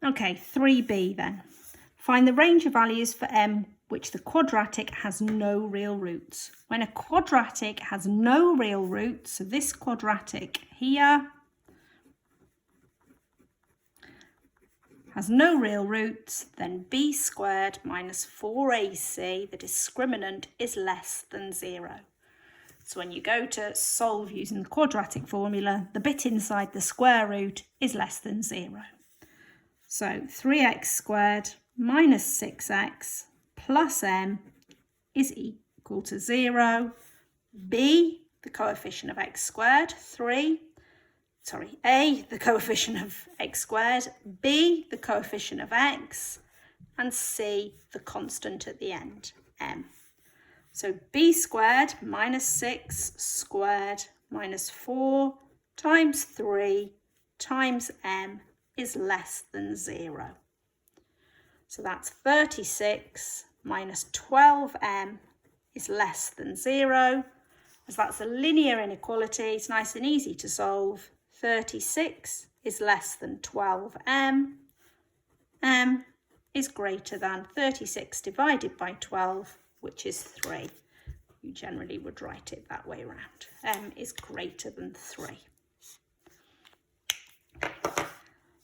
Okay, 3b then. Find the range of values for m which the quadratic has no real roots. When a quadratic has no real roots, so this quadratic here has no real roots, then b squared minus 4ac, the discriminant, is less than 0. So when you go to solve using the quadratic formula, the bit inside the square root is less than 0. So 3x squared minus 6x plus m is equal to 0. B, the coefficient of x squared, A, the coefficient of x squared, B, the coefficient of x, and C, the constant at the end, m. So b squared minus 6 squared minus 4 times 3 times m is less than 0. So that's 36 minus 12m is less than 0. As that's a linear inequality, it's nice and easy to solve. 36 is less than 12m. M is greater than 36 divided by 12, which is 3. You generally would write it that way around. M is greater than 3.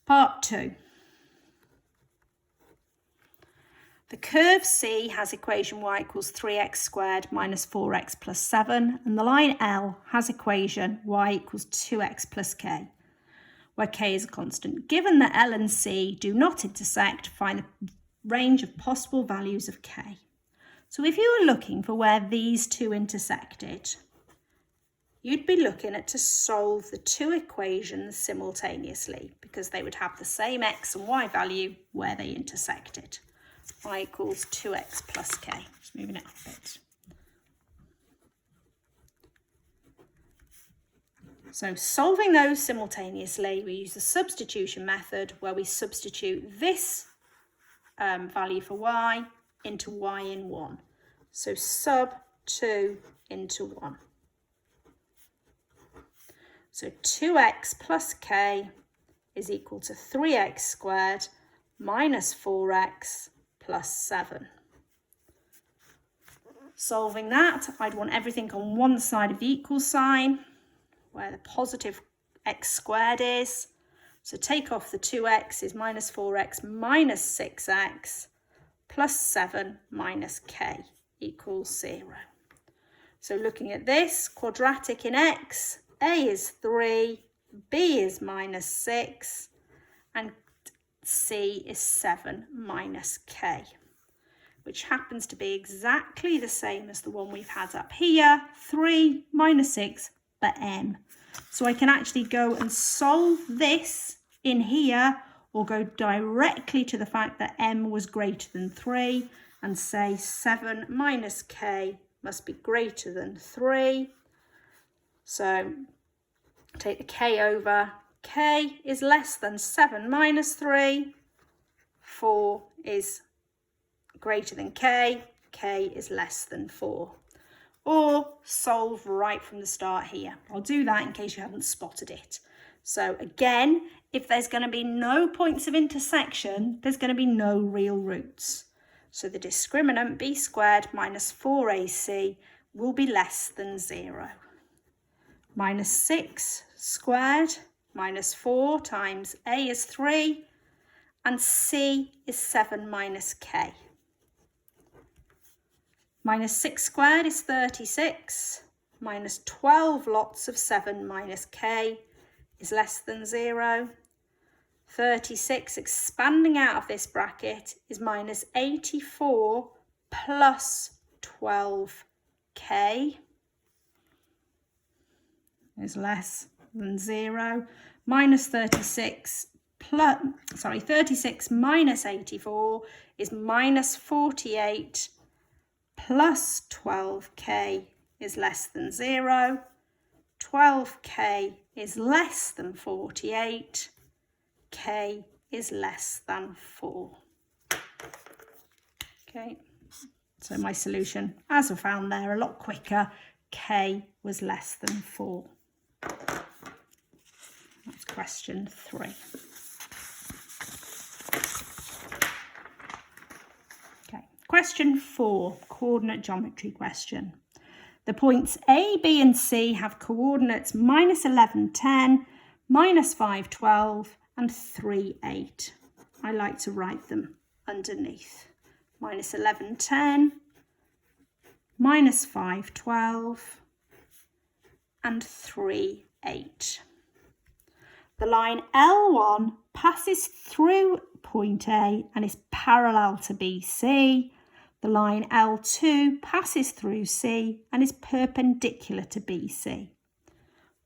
Part 2. The curve C has equation y equals 3x squared minus 4x plus 7, and the line L has equation y equals 2x plus k, where k is a constant. Given that L and C do not intersect, find the range of possible values of k. So if you were looking for where these two intersected, you'd be looking at to solve the two equations simultaneously, because they would have the same x and y value where they intersected. Y equals 2x plus k. Just moving it up a bit. So solving those simultaneously, we use the substitution method where we substitute this value for y into y in 1. So sub 2 into 1. So 2x plus k is equal to 3x squared minus 4x plus 7. Solving that, I'd want everything on one side of the equal sign, where the positive x squared is. So take off the 2x is minus 4x minus 6x plus 7 minus k equals 0. So looking at this, quadratic in x, a is 3, b is minus 6, and c is 7 minus k, which happens to be exactly the same as the one we've had up here, 3 minus 6, but m. So I can actually go and solve this in here, or go directly to the fact that m was greater than 3 and say 7 minus k must be greater than 3. So take the k over. K is less than 7 minus 3. 4 is greater than k. K is less than 4. Or solve right from the start here. I'll do that in case you haven't spotted it. So again, if there's going to be no points of intersection, there's going to be no real roots. So the discriminant b squared minus 4ac will be less than 0. Minus 6 squared minus 4 times a is 3 and c is 7 minus k. Minus 6 squared is 36, minus 12 lots of 7 minus k is less than 0. 36 expanding out of this bracket is minus 84 plus 12k is less than 0. Minus 36 minus 84 is minus 48 plus 12k is less than 0. 12k is less than 48. K is less than 4. Okay, so my solution, as I found there, a lot quicker. K was less than 4. That's question 3. Question 4, coordinate geometry question. The points A, B and C have coordinates -11, 10, -5, 12 and 3, 8. I like to write them underneath. -11, 10, -5, 12 and 3, 8. The line L1 passes through point A and is parallel to BC. The line L2 passes through C and is perpendicular to BC.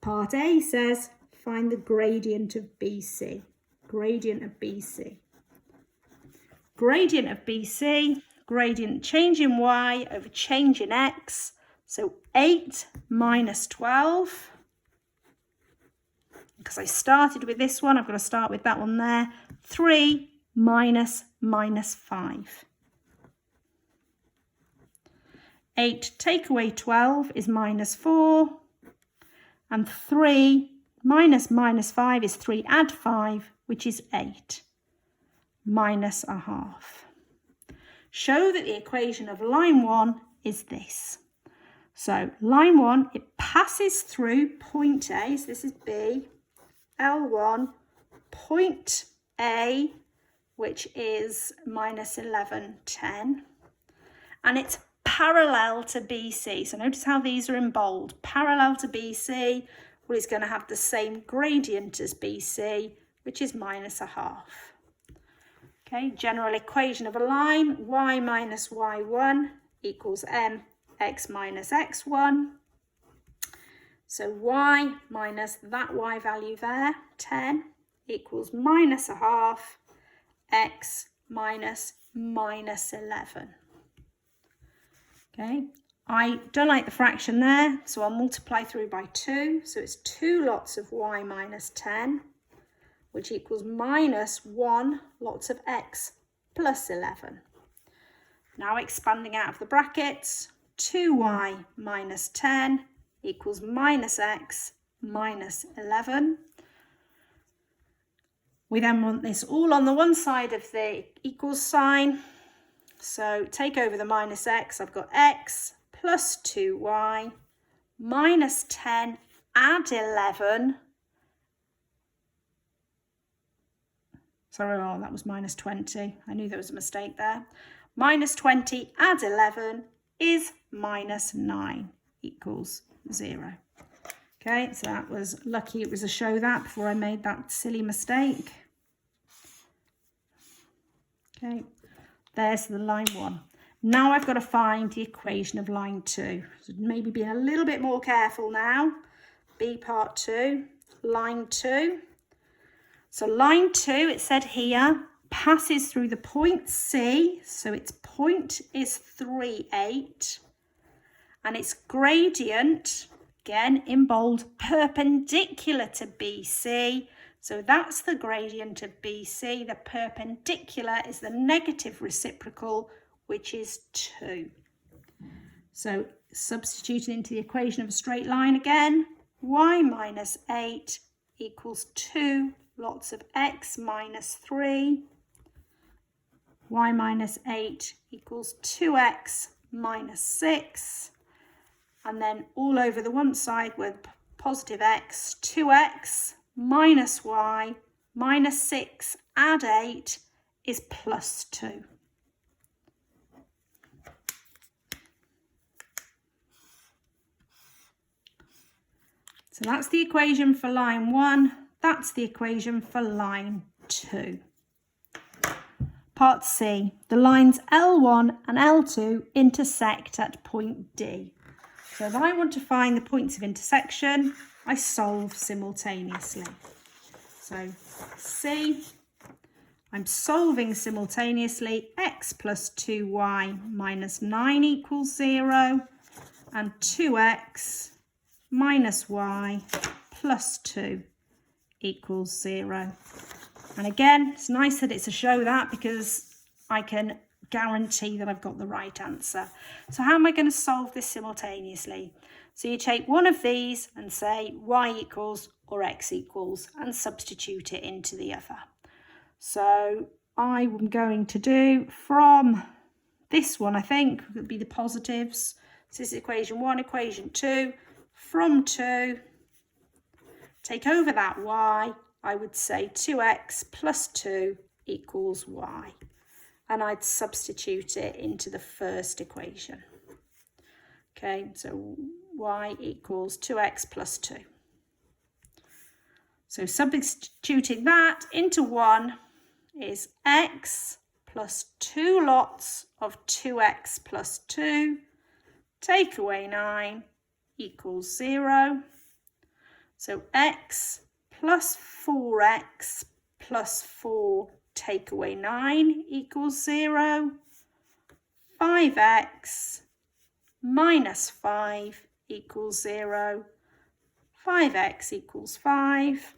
Part A says, find the gradient of BC. Gradient of BC. Gradient of BC, gradient change in Y over change in X. So 8 minus 12. Because I started with this one, I've got to start with that one there. 3 minus -5. 8 take away 12 is -4. And 3 minus -5 is 3 add 5, which is 8. Minus a half. Show that the equation of line 1 is this. So line 1, it passes through point A, so this is B, L1, point A, which is -11, 10, and it's parallel to BC. So notice how these are in bold. Parallel to BC, well, it's going to have the same gradient as BC, which is -1/2. Okay, general equation of a line, y minus y1 equals mx minus x1. So y minus that y value there, 10, equals -1/2, x minus -11. Okay, I don't like the fraction there, so I'll multiply through by 2. So it's 2 lots of y minus 10, which equals -1 lots of x plus 11. Now expanding out of the brackets, 2y minus 10 equals -x minus 11. We then want this all on the one side of the equals sign. So take over the -x, I've got x plus 2y minus 10 add 11. Sorry, oh, that was -20. I knew there was a mistake there. -20 add 11 is -9 equals 0. Okay, so that was lucky it was a show that before I made that silly mistake. Okay, there's the line 1. Now I've got to find the equation of line 2. So maybe be a little bit more careful now. B part 2, line 2. So line 2, it said here, passes through the point C. So its point is 3, 8. And its gradient, again in bold, perpendicular to BC. So that's the gradient of BC. The perpendicular is the negative reciprocal, which is 2. So substituting into the equation of a straight line again, y minus 8 equals 2 lots of x minus 3. Y minus 8 equals 2x minus 6. And then all over the one side with positive x, 2x minus y minus 6 add 8 is plus 2. So that's the equation for line 1. That's the equation for line 2. Part C. The lines L1 and L2 intersect at point D. So if I want to find the points of intersection, I solve simultaneously. So C, I'm solving simultaneously. X plus 2y minus 9 equals 0. And 2x minus y plus 2 equals 0. And again, it's nice that it's a show that because I can guarantee that I've got the right answer. So how am I going to solve this simultaneously? So you take one of these and say y equals or x equals and substitute it into the other. So I'm going to do from this one, I think, would be the positives. So this is equation 1, equation 2. From 2, take over that y, I would say 2x plus 2 equals y. And I'd substitute it into the first equation. Okay, so y equals 2x plus 2. So substituting that into 1 is x plus 2 lots of 2x plus 2, take away 9 equals 0. So x plus 4x plus 4 take away 9 equals 0. 5x minus 5 equals 0. 5x equals 5.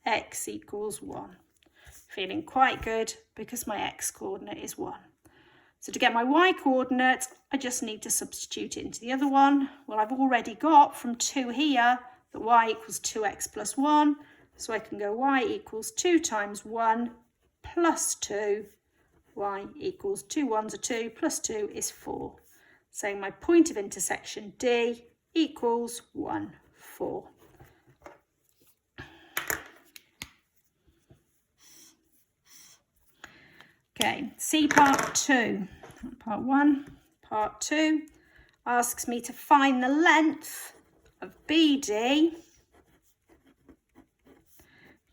X equals 1. Feeling quite good because my x coordinate is 1. So to get my y coordinate, I just need to substitute it into the other one. Well, I've already got from 2 here that y equals 2x plus 1. So I can go y equals 2 times 1 plus 2. Y equals 2 1s are 2 plus 2 is 4. So my point of intersection D equals 1, 4. Okay, C part 2, part 1, part 2 asks me to find the length of BD,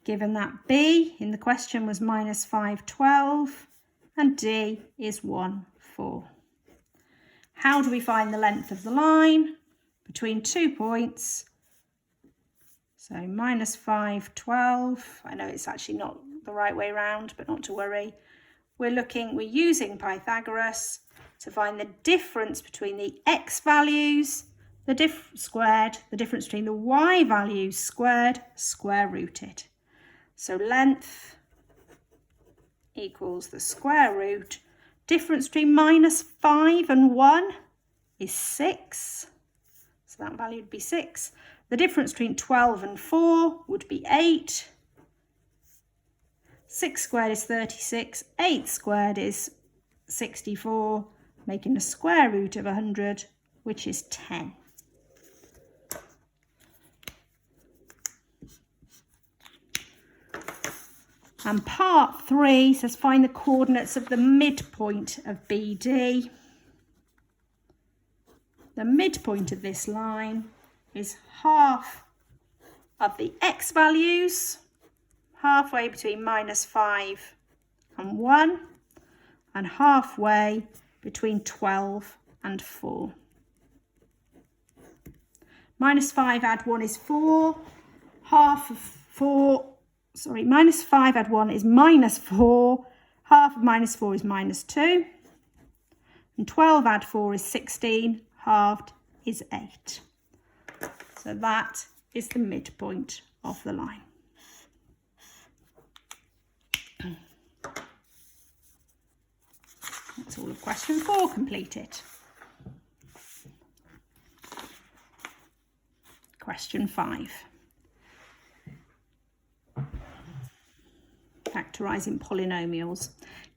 given that B in the question was minus 5, 12, and D is 1, 4. How do we find the length of the line between 2 points? So minus 5, 12, I know it's actually not the right way round, but not to worry. We're using Pythagoras to find the difference between the x values, squared, the difference between the y values squared, square rooted. So length equals the square root. Difference between minus 5 and 1 is 6. So that value would be 6. The difference between 12 and 4 would be 8. 6 squared is 36, 8 squared is 64, making the square root of 100, which is 10. And part 3 says find the coordinates of the midpoint of BD. The midpoint of this line is half of the x values, halfway between minus 5 and 1, and halfway between 12 and 4. Minus 5 add 1 is 4. Half of 4, sorry, minus 5 add 1 is minus 4. Half of minus 4 is minus 2. And 12 add 4 is 16. Halved is 8. So that is the midpoint of the line. That's all of question 4 completed. Question 5. Factorising polynomials.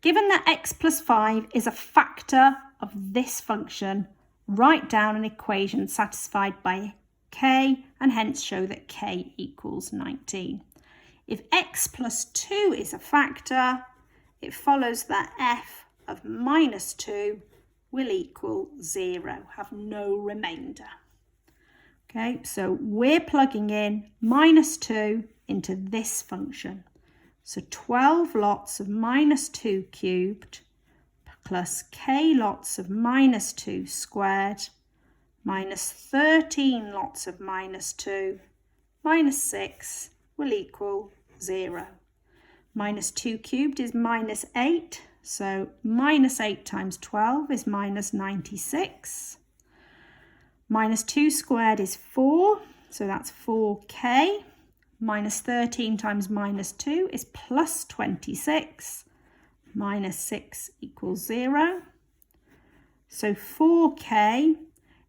Given that x plus 5 is a factor of this function, write down an equation satisfied by k and hence show that k equals 19. If x plus 2 is a factor, it follows that f of minus 2 will equal 0, have no remainder. Okay, so we're plugging in minus 2 into this function. So 12 lots of minus 2 cubed plus k lots of minus 2 squared minus 13 lots of minus 2 minus 6 will equal 0. Minus 2 cubed is minus 8. So minus 8 times 12 is minus 96. Minus 2 squared is 4, so that's 4k. Minus 13 times minus 2 is plus 26. Minus 6 equals 0. So 4k,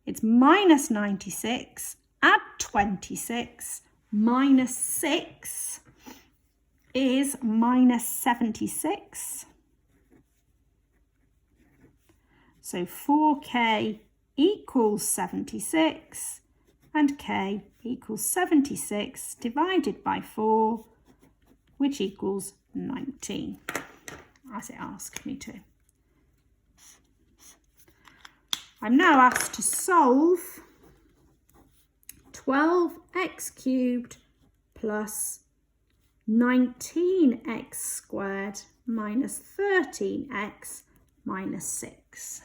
it's minus 96, add 26, minus 6 is minus 76. So 4k equals 76, and k equals 76 divided by 4, which equals 19, as it asked me to. I'm now asked to solve 12x cubed plus 19x squared minus 13x minus 6,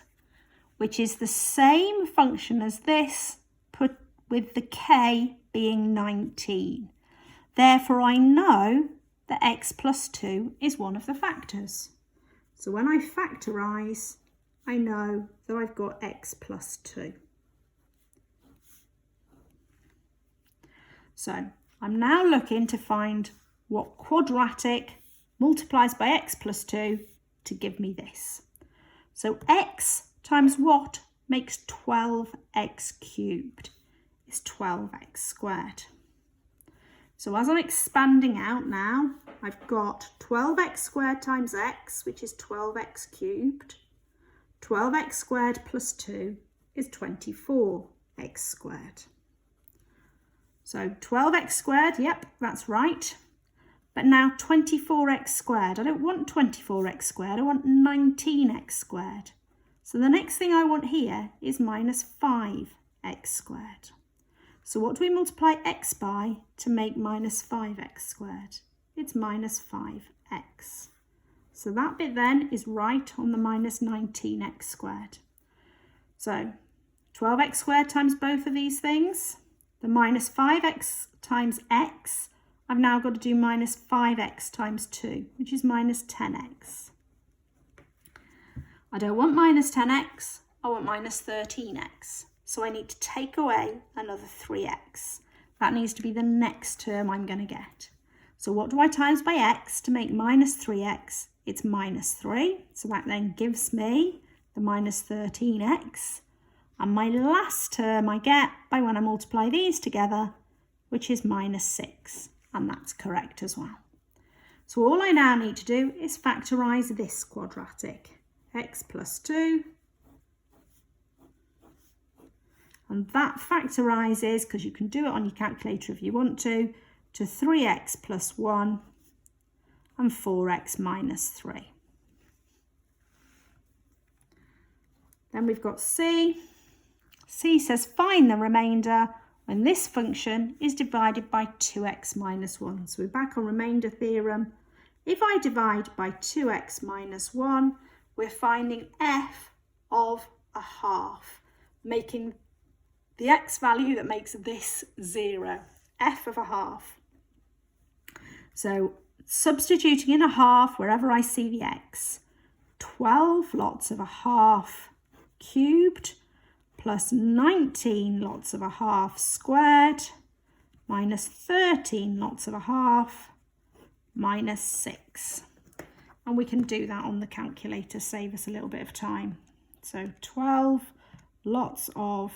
which is the same function as this, put with the k being 19. Therefore, I know that x plus 2 is one of the factors. So when I factorise, I know that I've got x plus 2. So I'm now looking to find what quadratic multiplies by x plus 2 to give me this. So x times what makes 12x cubed is 12x squared. So as I'm expanding out now, I've got 12x squared times x, which is 12x cubed. 12x squared plus 2 is 24x squared. So 12x squared, yep, that's right. But now 24x squared. I don't want 24x squared, I want 19x squared. So the next thing I want here is minus 5x squared. So what do we multiply x by to make minus 5x squared? It's minus 5x. So that bit then is right on the minus 19x squared. So 12x squared times both of these things. The minus 5x times x, I've now got to do minus 5x times 2, which is minus 10x. I don't want minus 10x, I want minus 13x. So I need to take away another 3x. That needs to be the next term I'm going to get. So what do I times by x to make minus 3x? It's minus 3. So that then gives me the minus 13x. And my last term I get by when I multiply these together, which is minus 6. And that's correct as well. So all I now need to do is factorise this quadratic. X plus 2. And that factorises, because you can do it on your calculator if you want to 3x plus 1 and 4x minus 3. Then we've got C. C says find the remainder when this function is divided by 2x minus 1. So we're back on remainder theorem. If I divide by 2x minus 1, we're finding f of a half, making the x value that makes this 0, f of a half. So substituting in a half wherever I see the x, 12 lots of a half cubed plus 19 lots of a half squared minus 13 lots of a half minus 6. And we can do that on the calculator, save us a little bit of time. So 12 lots of,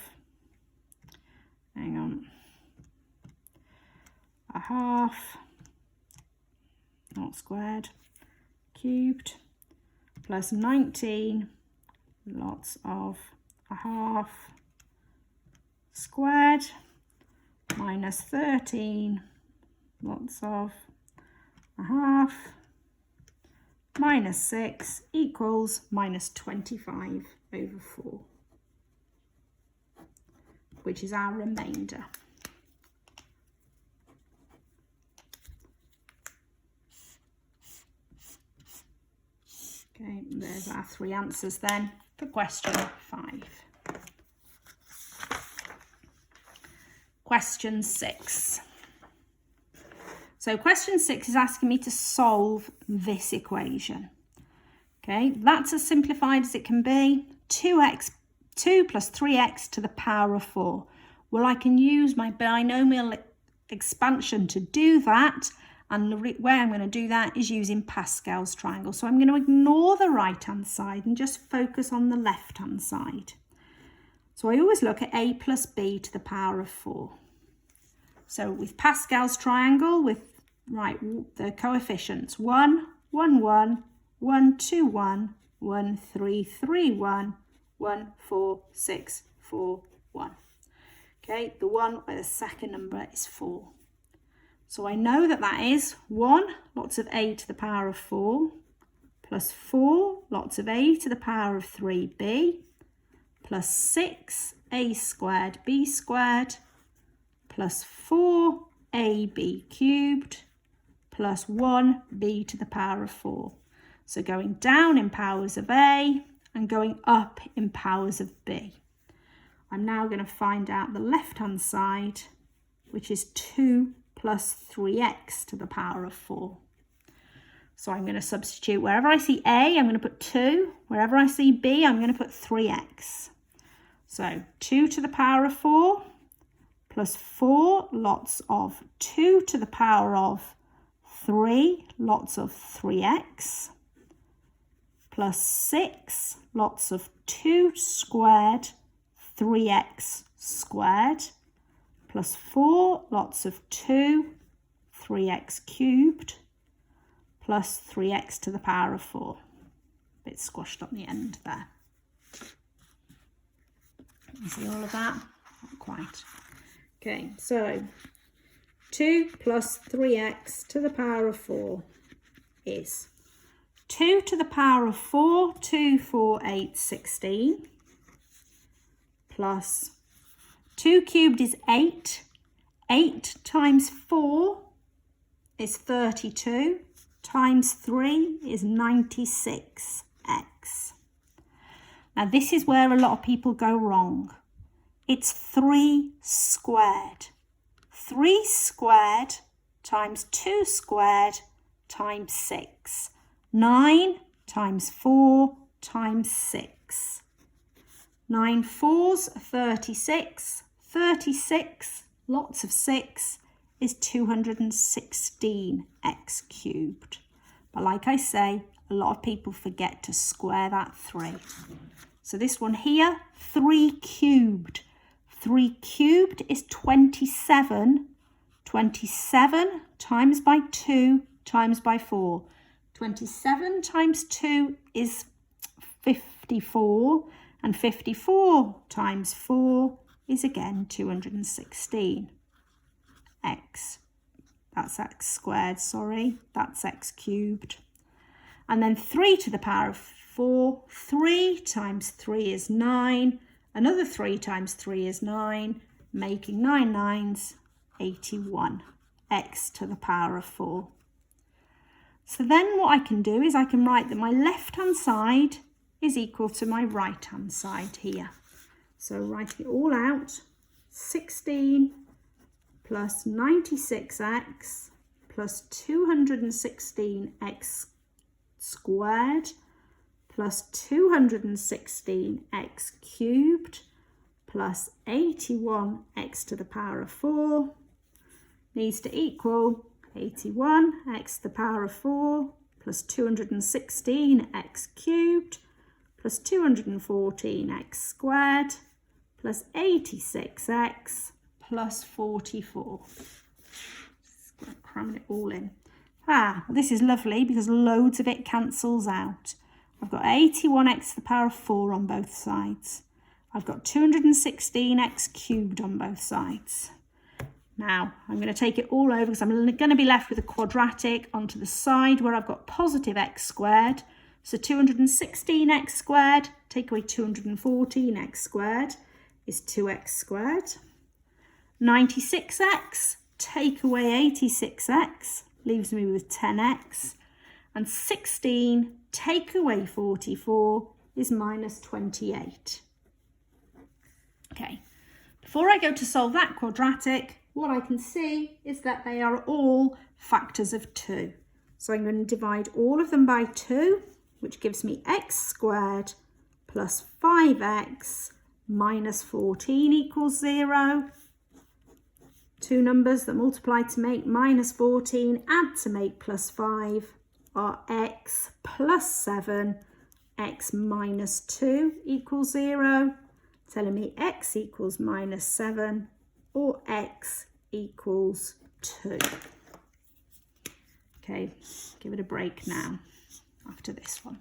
a half, not squared, cubed, plus 19 lots of a half squared, minus 13 lots of a half, minus 6 equals minus 25 over 4, which is our remainder. Okay, there's our 3 answers then for question 5. Question 6. So question 6 is asking me to solve this equation. Okay, that's as simplified as it can be. 2 plus 3x to the power of 4. Well, I can use my binomial expansion to do that. And the way I'm going to do that is using Pascal's triangle. So I'm going to ignore the right-hand side and just focus on the left-hand side. So I always look at a plus b to the power of 4. So with Pascal's triangle, with the coefficients 1, 1, 1, 1, 2, 1, 1, 3, 3, 1, 1, 4, 6, 4, 1. Okay, the one where the second number is 4. So I know that that is 1 lots of a to the power of 4 plus 4 lots of a to the power of 3b plus 6a squared b squared plus 4ab cubed plus 1b to the power of 4. So going down in powers of a and going up in powers of b. I'm now going to find out the left-hand side, which is 2 plus 3x to the power of 4. So I'm going to substitute. Wherever I see a, I'm going to put 2. Wherever I see b, I'm going to put 3x. So 2 to the power of 4 plus 4 lots of 2 to the power of 3 lots of 3x plus 6 lots of 2 squared 3x squared plus 4 lots of 2 3x cubed plus 3x to the power of 4. A bit squashed on the end there. You see all of that? Not quite. Okay, so 2 plus 3x to the power of 4 is 2 to the power of 4, 2, 4, 8, 16, plus 2 cubed is 8. 8 times 4 is 32, times 3 is 96x. Now this is where a lot of people go wrong. It's 3 squared. 3 squared times 2 squared times 6. 9 times 4 times 6. 9 fours are 36. 36, lots of 6, is 216x cubed. But like I say, a lot of people forget to square that 3. So this one here, 3 cubed. 3 cubed is 27. 27 times by 2 times by 4. 27 times 2 is 54. And 54 times 4 is again 216. That's x squared, sorry. That's x cubed. And then 3 to the power of 4. 3 times 3 is 9. Another 3 times 3 is 9, making 9 nines 81. X to the power of 4. So then what I can do is I can write that my left-hand side is equal to my right-hand side here. So writing it all out, 16 plus 96x plus 216x squared plus 216x cubed plus 81x to the power of 4 needs to equal 81x to the power of 4 plus 216x cubed plus 214x squared plus 86x plus 44. Just cramming it all in. This is lovely because loads of it cancels out. I've got 81x to the power of 4 on both sides. I've got 216x cubed on both sides. Now, I'm going to take it all over because I'm going to be left with a quadratic onto the side where I've got positive x squared. So 216x squared, take away 214x squared is 2x squared. 96x, take away 86x, leaves me with 10x. And 16, take away 44 is minus 28. Okay, before I go to solve that quadratic, what I can see is that they are all factors of 2. So I'm going to divide all of them by 2, which gives me x squared plus 5x minus 14 equals 0. Two numbers that multiply to make minus 14, add to make plus 5 are x plus 7, x minus 2 equals 0, telling me x equals minus 7 or x equals 2. Okay, give it a break now after this one.